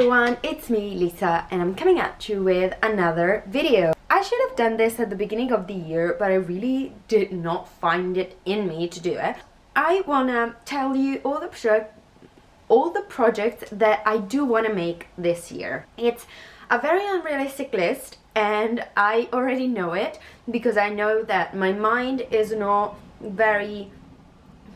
everyone, it's me Lisa and I'm coming at you with another video. I should have done this at the beginning of the year, but I really did not find it in me to do it. I wanna tell you all the projects that I do want to make this year. It's a very unrealistic list and I already know it because I know that my mind is not very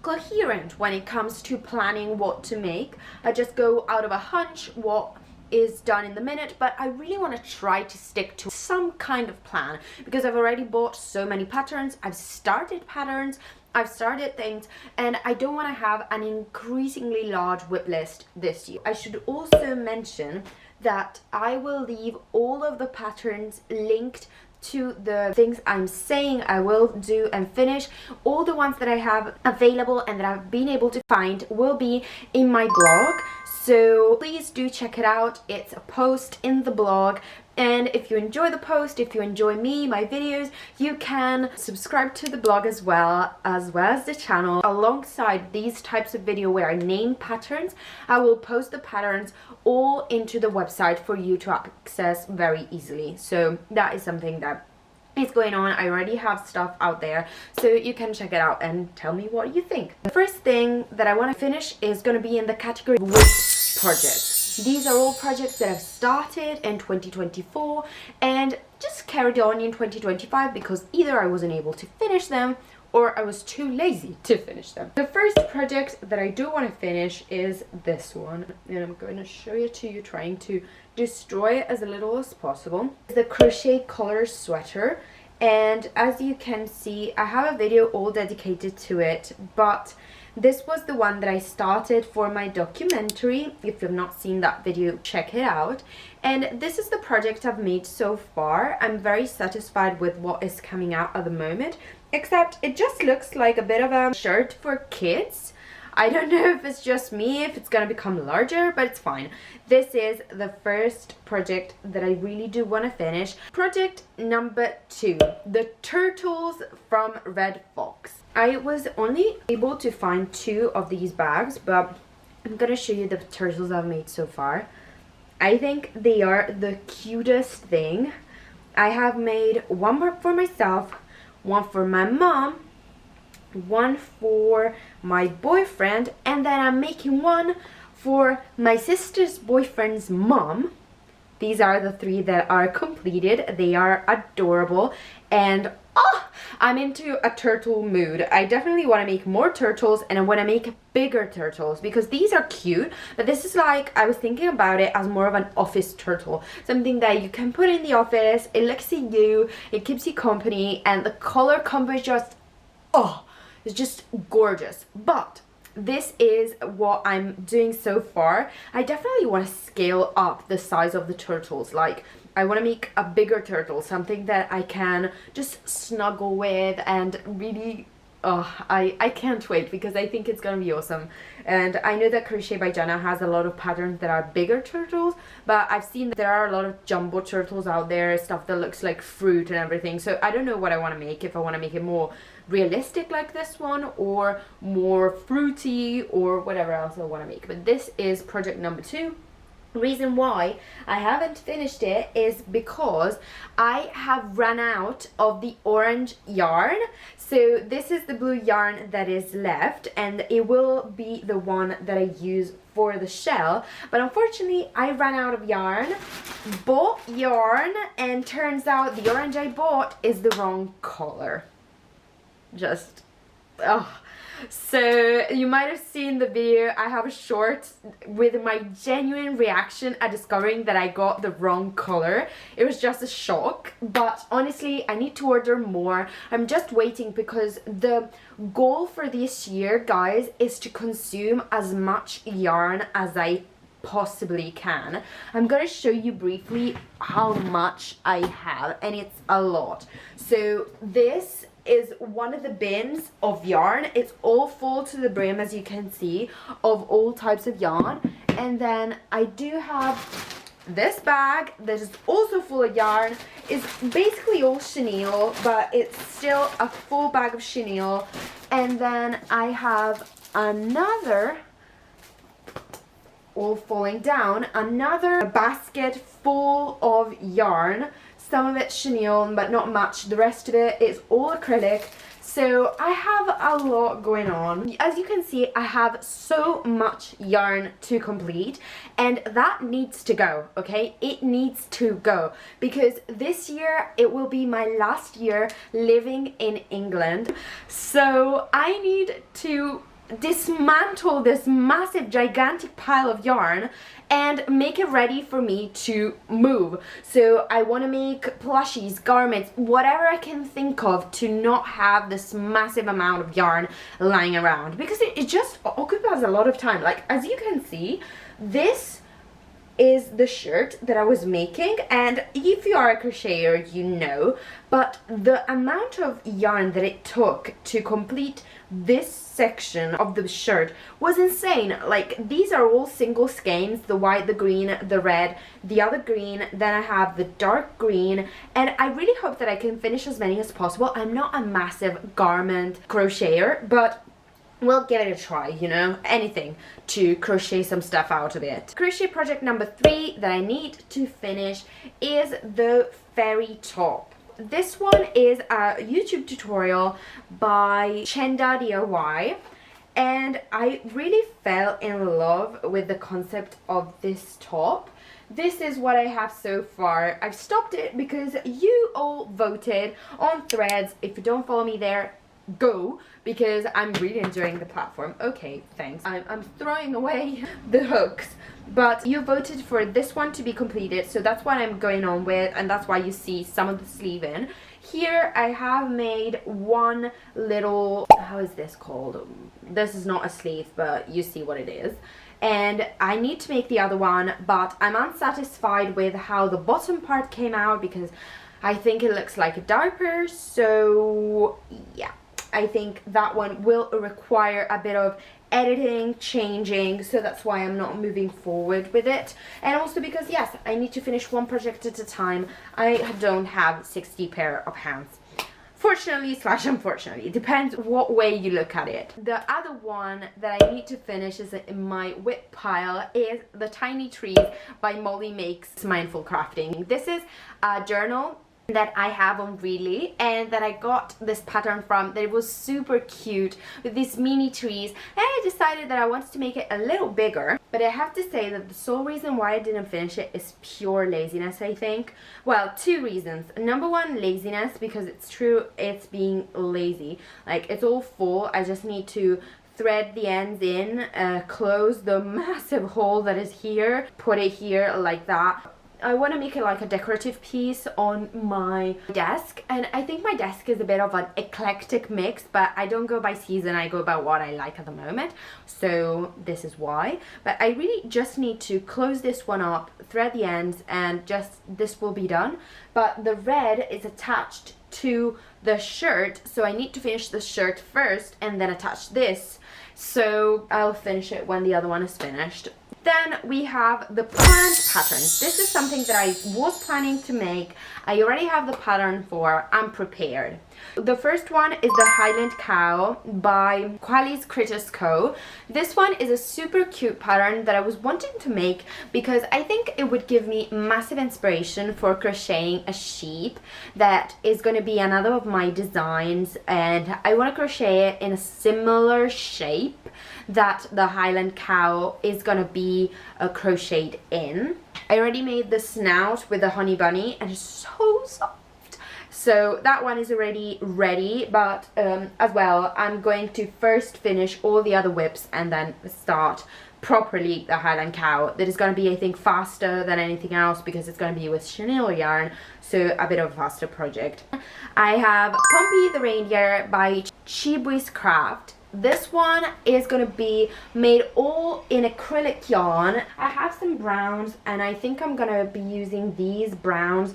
coherent when it comes to planning what to make. I just go out of a hunch what is done in the minute, but I really want to try to stick to some kind of plan because I've already bought so many patterns. I've started patterns, I've started things, and I don't want to have an increasingly large whip list this year. I should also mention that I will leave all of the patterns linked to the things I'm saying I will do and finish. All the ones that I have available and that I've been able to find will be in my blog, so please do check it out. It's a post in the blog, and if you enjoy the post, if you enjoy me, my videos, you can subscribe to the blog as well as the channel. Alongside these types of video where I name patterns, I will post the patterns all into the website for you to access very easily. So that is something that is going on. I already have stuff out there, so you can check it out and tell me what you think. The first thing that I want to finish is going to be in the category whip projects. These are all projects that I've started in 2024 and just carried on in 2025 because either I wasn't able to finish them or I was too lazy to finish them. The first project that I do want to finish is this one, and I'm going to show it to you, trying to destroy it as little as possible. It's the crochet collar sweater, and as you can see, I have a video all dedicated to it, but this was the one that I started for my documentary. If you've not seen that video, check it out. And this is the project I've made so far. I'm very satisfied with what is coming out at the moment, except it just looks like a bit of a shirt for kids. I don't know if it's just me, if it's gonna become larger, but it's fine. This is the first project that I really do want to finish. Project number 2, the turtles from Red Fox. I was only able to find 2 of these bags, but I'm gonna show you the turtles I've made so far. I think they are the cutest thing. I have made one for myself, one for my mom, one for my boyfriend, and then I'm making one for my sister's boyfriend's mom. These are the 3 that are completed. They are adorable, and I'm into a turtle mood. I definitely want to make more turtles, and I want to make bigger turtles because these are cute, but this is like, I was thinking about it as more of an office turtle, something that you can put in the office. It looks at you, it keeps you company, and the color combo is just, it's just gorgeous. But this is what I'm doing so far. I definitely want to scale up the size of the turtles. Like, I want to make a bigger turtle, something that I can just snuggle with and really, I can't wait because I think it's gonna be awesome. And I know that Crochet by Jenna has a lot of patterns that are bigger turtles, but I've seen that there are a lot of jumbo turtles out there, stuff that looks like fruit and everything. So I don't know what I want to make, if I want to make it more realistic like this one or more fruity or whatever else I want to make. But this is project number 2. Reason why I haven't finished it is because I have run out of the orange yarn. So this is the blue yarn that is left, and it will be the one that I use for the shell, but unfortunately I ran out of yarn, bought yarn, and turns out the orange I bought is the wrong color. Just so you might have seen the video. I have a short with my genuine reaction at discovering that I got the wrong color. It was just a shock, but honestly I need to order more. I'm just waiting because the goal for this year, guys, is to consume as much yarn as I possibly can. I'm gonna show you briefly how much I have, and it's a lot. So this is one of the bins of yarn. It's all full to the brim, as you can see, of all types of yarn. And then I do have this bag that is also full of yarn. It's basically all chenille, but it's still a full bag of chenille. And then I have another all falling down, another basket full of yarn. Some of it's chenille, but not much. The rest of it is all acrylic. So I have a lot going on. As you can see, I have so much yarn to complete, and that needs to go, okay? It needs to go, because this year it will be my last year living in England. So I need to dismantle this massive gigantic pile of yarn and make it ready for me to move. So I want to make plushies, garments, whatever I can think of to not have this massive amount of yarn lying around, because it just occupies a lot of time. Like, as you can see, this is the shirt that I was making, and if you are a crocheter you know, but the amount of yarn that it took to complete this section of the shirt was insane. Like, these are all single skeins, the white, the green, the red, the other green, then I have the dark green, and I really hope that I can finish as many as possible. I'm not a massive garment crocheter, but we'll give it a try, you know, anything to crochet some stuff out of it. Crochet project number 3 that I need to finish is the fairy top. This one is a YouTube tutorial by Chenda DIY, and I really fell in love with the concept of this top. This is what I have so far. I've stopped it because you all voted on Threads. If you don't follow me there, go, because I'm really enjoying the platform. Okay, thanks. I'm throwing away the hooks, but you voted for this one to be completed, so that's what I'm going on with, and that's why you see some of the sleeve in. Here I have made one little, how is this called? This is not a sleeve, but you see what it is. And I need to make the other one, but I'm unsatisfied with how the bottom part came out because I think it looks like a diaper, so yeah. I think that one will require a bit of editing, changing, so that's why I'm not moving forward with it. And also because, yes, I need to finish one project at a time. I don't have 60 pair of hands. Fortunately / unfortunately, it depends what way you look at it. The other one that I need to finish is in my whip pile is the Tiny Trees by Molly Makes Mindful Crafting. This is a journal that I have on Really, and that I got this pattern from, that it was super cute with these mini trees, and I decided that I wanted to make it a little bigger. But I have to say that the sole reason why I didn't finish it is pure laziness, I think. Well, 2 reasons. Number 1, laziness, because it's true, it's being lazy. Like, it's all full, I just need to thread the ends in, close the massive hole that is here, put it here like that. I want to make it like a decorative piece on my desk, and I think my desk is a bit of an eclectic mix, but I don't go by season, I go by what I like at the moment, so this is why. But I really just need to close this one up, thread the ends, and just this will be done. But the red is attached to the shirt, so I need to finish the shirt first and then attach this, so I'll finish it when the other one is finished. Then we have the plant pattern. This is something that I was planning to make. I already have the pattern for. I'm prepared. The first one is the Highland Cow by Quali's Critters Co. This one is a super cute pattern that I was wanting to make because I think it would give me massive inspiration for crocheting a sheep. That is going to be another of my designs, and I want to crochet it in a similar shape that the Highland Cow is going to be crocheted in. I already made the snout with the honey bunny, and it's so soft. So that one is already ready, but as well, I'm going to first finish all the other whips and then start properly the Highland Cow. That is going to be, I think, faster than anything else because it's going to be with chenille yarn, so a bit of a faster project. I have Pompey the Reindeer by Chibui's Craft. This one is going to be made all in acrylic yarn. I have some browns, and I think I'm going to be using these browns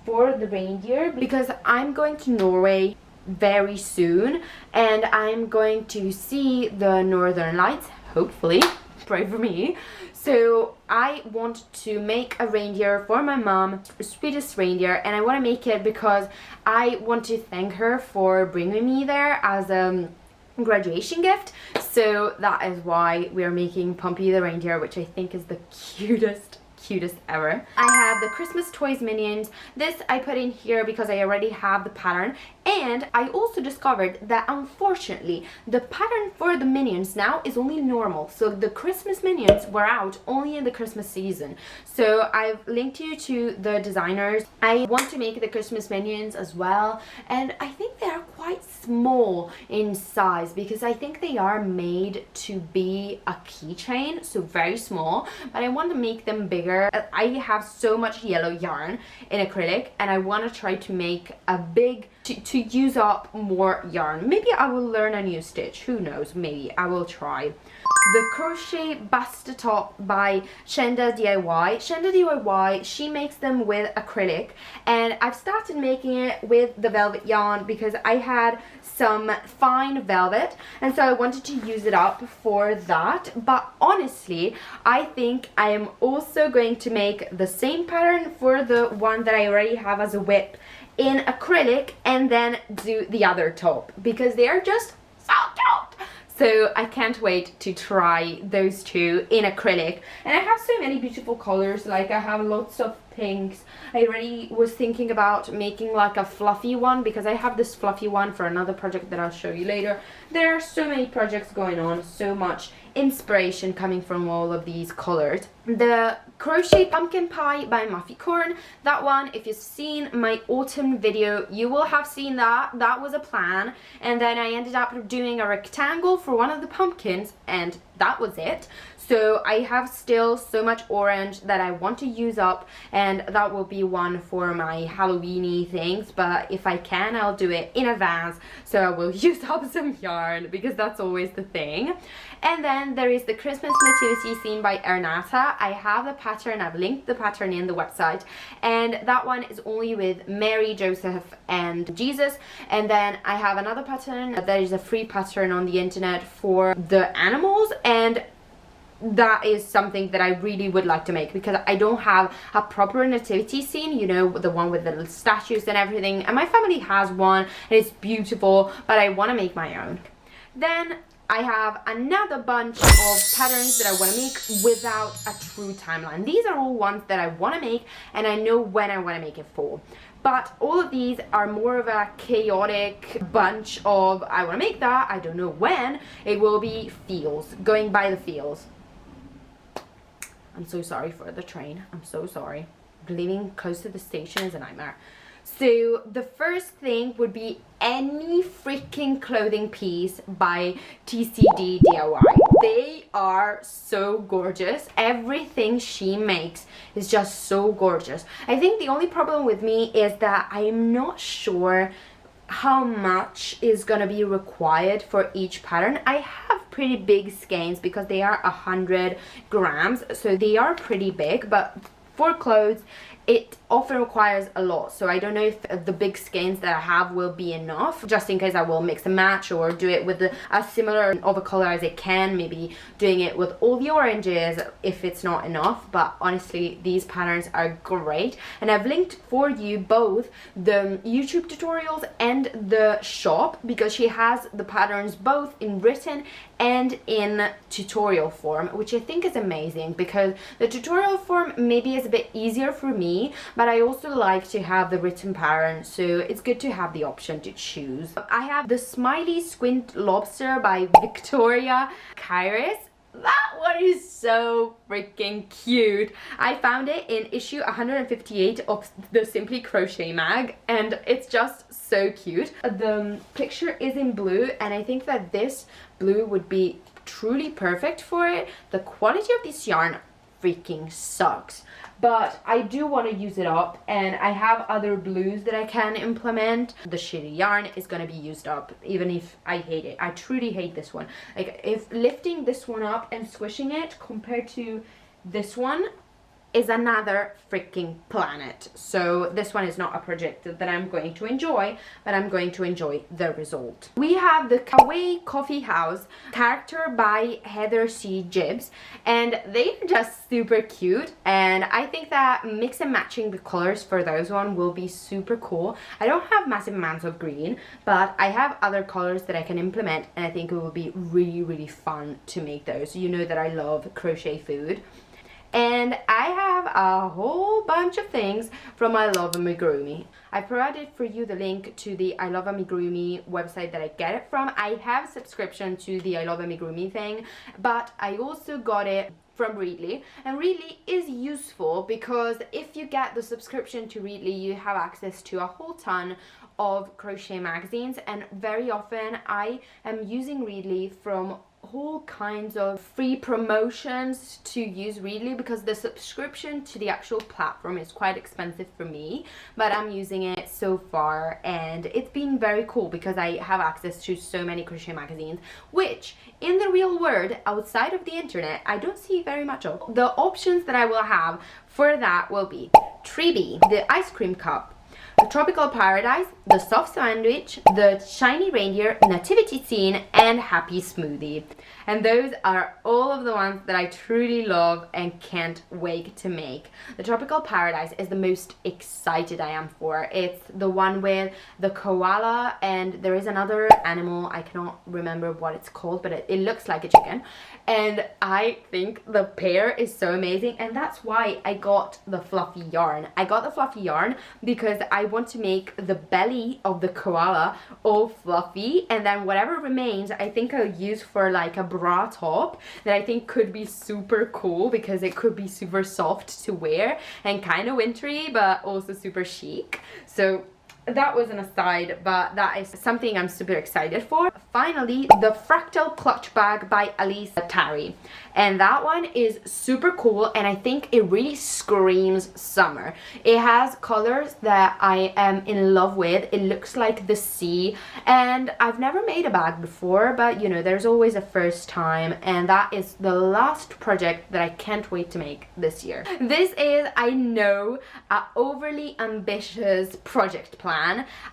for the reindeer because I'm going to Norway very soon, and I'm going to see the Northern Lights, hopefully. Pray for me. So I want to make a reindeer for my mom, sweetest reindeer, and I want to make it because I want to thank her for bringing me there as graduation gift, so that is why we are making Pumpy the reindeer, which I think is the cutest ever. I have the Christmas toys minions. This I put in here because I already have the pattern, and I also discovered that unfortunately the pattern for the minions now is only normal, so the Christmas minions were out only in the Christmas season. So I've linked you to the designers. I want to make the Christmas minions as well, and I think they are quite small in size because I think they are made to be a keychain, so very small, but I want to make them bigger. I have so much yellow yarn in acrylic, and I want to try to make a big to use up more yarn. Maybe I will learn a new stitch, who knows, maybe I will try. The Crochet Basta Top by Shenda DIY. Shenda DIY, she makes them with acrylic, and I've started making it with the velvet yarn because I had some fine velvet, and so I wanted to use it up for that. But honestly, I think I am also going to make the same pattern for the one that I already have as a whip in acrylic, and then do the other top because they are just so cute. So I can't wait to try those two in acrylic. And I have so many beautiful colors, like I have lots of pinks. I already was thinking about making like a fluffy one because I have this fluffy one for another project that I'll show you later. There are so many projects going on, so much inspiration coming from all of these colors. The Crochet Pumpkin Pie by Muffy Corn, that one, if you've seen my autumn video, you will have seen that. That was a plan, and then I ended up doing a rectangle for one of the pumpkins, and that was it. So I have still so much orange that I want to use up, and that will be one for my Halloween-y things, but if I can, I'll do it in advance, so I will use up some yarn because that's always the thing. And then there is the Christmas Nativity scene by Ernata. I have the pattern, I've linked the pattern in the website, and that one is only with Mary, Joseph and Jesus. And then I have another pattern, there is a free pattern on the internet for the animals, and that is something that I really would like to make because I don't have a proper nativity scene, you know, the one with the little statues and everything, and my family has one and it's beautiful, but I want to make my own. Then I have another bunch of patterns that I want to make without a true timeline. These are all ones that I want to make and I know when I want to make it for. But all of these are more of a chaotic bunch of I want to make that, I don't know when, it will be feels, going by the feels. I'm so sorry for the train, I'm so sorry. Living close to the station is a nightmare. So the first thing would be any freaking clothing piece by TCD DIY. They are so gorgeous. Everything she makes is just so gorgeous. I think the only problem with me is that I am not sure how much is gonna be required for each pattern. I have pretty big skeins because they are 100 grams, so they are pretty big, but for clothes it often requires a lot, so I don't know if the big skeins that I have will be enough. Just in case, I will mix and match or do it with a similar of a color as I can, maybe doing it with all the oranges if it's not enough. But honestly, these patterns are great, and I've linked for you both the YouTube tutorials and the shop because she has the patterns both in written and in tutorial form, which I think is amazing because the tutorial form maybe is a bit easier for me, but I also like to have the written pattern, so it's good to have the option to choose. I have the Smiley Squint Lobster by Victoria Kairis. That one is so freaking cute. I found it in issue 158 of the Simply Crochet mag, and it's just so cute. The picture is in blue, and I think that this blue would be truly perfect for it. The quality of this yarn freaking sucks, but I do want to use it up, and I have other blues that I can implement. The shitty yarn is going to be used up even if I hate it. I truly hate this one. Like, if lifting this one up and squishing it compared to this one, is another freaking planet. So this one is not a project that I'm going to enjoy, but I'm going to enjoy the result. We have the Kawaii Coffee House character by Heather C. Gibbs, and they're just super cute, and I think that mix and matching the colors for those one will be super cool. I don't have massive amounts of green, but I have other colors that I can implement, and I think it will be really fun to make those. You know that I love crochet food. And I have a whole bunch of things from I Love Amigurumi. I provided for you the link to the I Love Amigurumi website that I get it from. I have subscription to the I Love Amigurumi thing, but I also got it from Readly, and Readly is useful because if you get the subscription to Readly, you have access to a whole ton of crochet magazines, and very often I am using Readly from all kinds of free promotions to use Readly, because the subscription to the actual platform is quite expensive for me, but I'm using it so far and it's been very cool because I have access to so many crochet magazines, which in the real world outside of the internet I don't see very much of. The options that I will have for that will be Tribi, the ice cream cup, the Tropical Paradise, the Soft Sandwich, the Shiny Reindeer, Nativity Scene, and Happy Smoothie. And those are all of the ones that I truly love and can't wait to make. The Tropical Paradise is the most excited I am for. It's the one with the koala, and there is another animal, I cannot remember what it's called, but it looks like a chicken. And I think the pair is so amazing, and that's why I got the fluffy yarn. I got the fluffy yarn because I want to make the belly of the koala all fluffy, and then whatever remains I think I'll use for like a bra top that I think could be super cool because it could be super soft to wear and kind of wintry but also super chic. So that was an aside, but that is something I'm super excited for. Finally, the Fractal Clutch Bag by Lisa Greghi. And that one is super cool, and I think it really screams summer. It has colors that I am in love with. It looks like the sea, and I've never made a bag before, but you know, there's always a first time, and that is the last project that I can't wait to make this year. This is, I know, an overly ambitious project plan.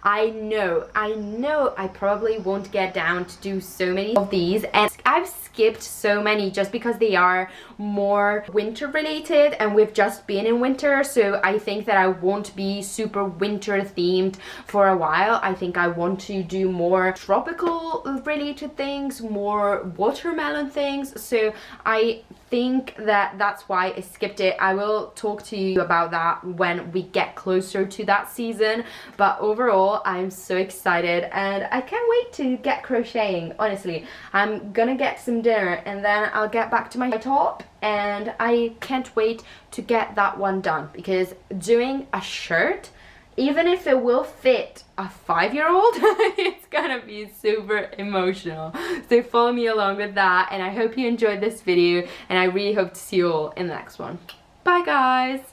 I know I probably won't get down to do so many of these, and I've skipped so many just because they are more winter related, and we've just been in winter, so I think that I won't be super winter themed for a while. I think I want to do more tropical related things, more watermelon things, so I think that that's why I skipped it. I will talk to you about that when we get closer to that season, but overall I'm so excited and I can't wait to get crocheting. Honestly, I'm gonna get some dinner and then I'll get back to my top, and I can't wait to get that one done because doing a shirt, even if it will fit a 5-year-old, it's gonna be super emotional. So follow me along with that, and I hope you enjoyed this video, and I really hope to see you all in the next one. Bye guys!